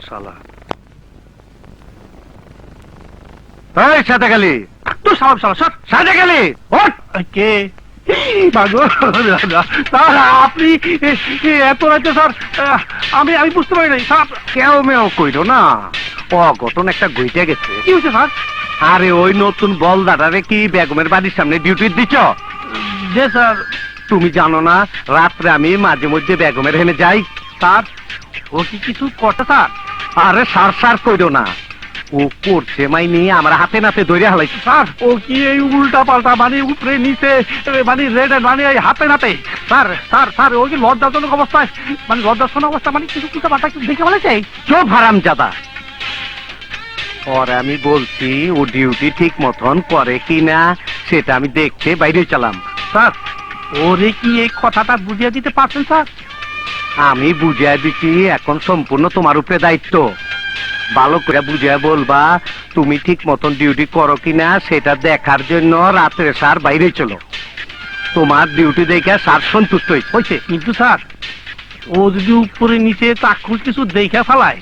শালা এই সাথে গেলি তুই সালাম সালা সব সাথে গেলি ওঠ কে স্যার আপনি এত রাতে স্যার আমি বুঝতে পারি নাই স্যার কেউ মেও কইরো না অঘটন একটা গইতে গেছে কি হয়েছে স্যার আরে ওই নতুন বলদাটারে কি বেগমের বাড়ির সামনে ডিউটি দিচ্ছ যে স্যার তুমি জানো না রাত্রে আমি মাঝে মধ্যে বেগমের হেনে যাই স্যার ও কি কিছু করতে স্যার আরে স্যার স্যার কইরো না ও করছে মাইনি আমার হাতে নাতে ধরে হালাইছে স্যার ও কি এই উল্টা পাল্টা মানে উপরে নিচে মানে রেড মানে এই হাতে নাতে স্যার স্যার স্যার ওই কি লজ্জাজনক অবস্থায় মানে লজ্জাজনক অবস্থা মানে কিছু কিছু পাল্টা দেখে বলেছে চোখ হারাম জাদা পরে আমি বলছি ও ডিউটি ঠিক মতন করে কিনা সেটা আমি দেখতে বাইরে চালাম স্যার ওরে কি এই কথাটা বুঝিয়ে দিতে পারছেন স্যার আমি বুঝিয়ে দিচ্ছি এখন সম্পূর্ণ তোমার উপরে দায়িত্ব ভালো করে বুঝিয়ে বলবা তুমি ঠিক মতন ডিউটি করো কিনা সেটা দেখার জন্য রাত্রে স্যার বাইরে চলো তোমার ডিউটি দেখে স্যার সন্তুষ্ট হয়েছে কিন্তু স্যার ও যদি উপরে নিচে চাক্ষুষ কিছু দেখে ফেলায়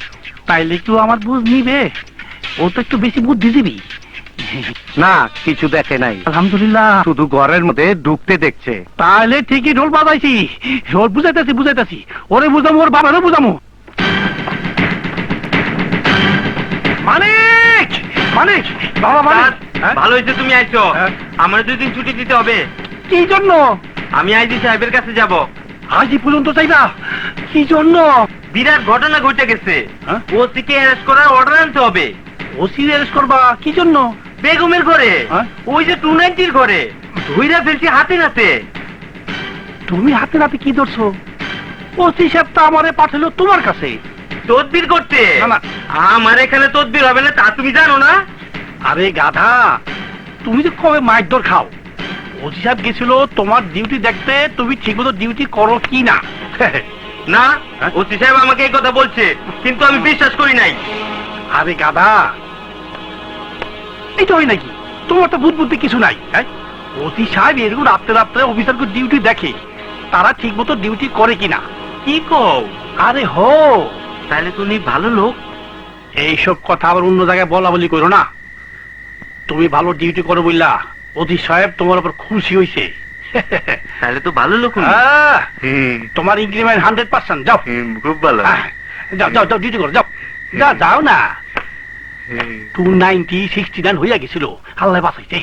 তাইলে একটু আমার বুঝ নিবে ও তো একটু বেশি বুদ্ধি দিবি না কিছু দেখে নাই আলহামদুলিল্লাহ শুধু ঘরের মধ্যে ঢুকতে দেখছে তাহলে ঠিকই ঢোল বাজাইছি ওর বুঝাইতেছি ওরে বুঝামো ওর বাবারও বুঝামো মানিক মানিক বাবা মানিক ভালো হয়েছে তুমি আইছো আমার 2 দিন ছুটি দিতে হবে কি জন্য আমি আইজি সাহেবের কাছে যাব আজই পর্যন্ত চাইবা কি জন্য বিরাট ঘটনা ঘটে গেছে ওসিকে অ্যারেস্ট করার অর্ডার আনতে হবে ওসি অ্যারেস্ট করবা কি জন্য বেগমের ঘরে ওই যে 290 ঘরে ধইরা ফেলছি হাতে নাতে তুমি হাতে নাতে কি ধরছো ওসি সাহেব তো আমারে পাঠালো তোমার কাছে তদবির করতে না আমার এখানে তদবির হবে না তা তুমি জানো না আরে গাধা তুমি তো কবে মাইর খাও ওসি সাহেব গেছিল তোমার ডিউটি দেখতে তুমি ঠিকমতো ডিউটি করো কি না না ওসি সাহেব আমাকে এই কথা বলছে কিন্তু আমি বিশ্বাস করি নাই আরে গাধা এটা হয় নাকি তোমার তো বুদ্ধি কিছু নাই হ্যাঁ ওসি সাহেব এরকম রাত্রে রাত্রে অফিসারকে ডিউটি দেখে তারা ঠিক মতো ডিউটি করে কিনা কি কও আরে হো তাহলে তুমি ভালো লোক এইসব কথা আবার অন্য জায়গায় বলা বলি করো না তুমি ভালো ডিউটি করো বললা ওসি সাহেব তোমার উপর খুশি হয়েছে তাহলে তো ভালো লোক তোমার ইনক্রিমেন্ট 100%। যাও খুব ভালো যাও যাও যাও ডিউটি করো যাও যাও না 290 69 হইয়া গেছিল আল্লাহ বাঁচাইছে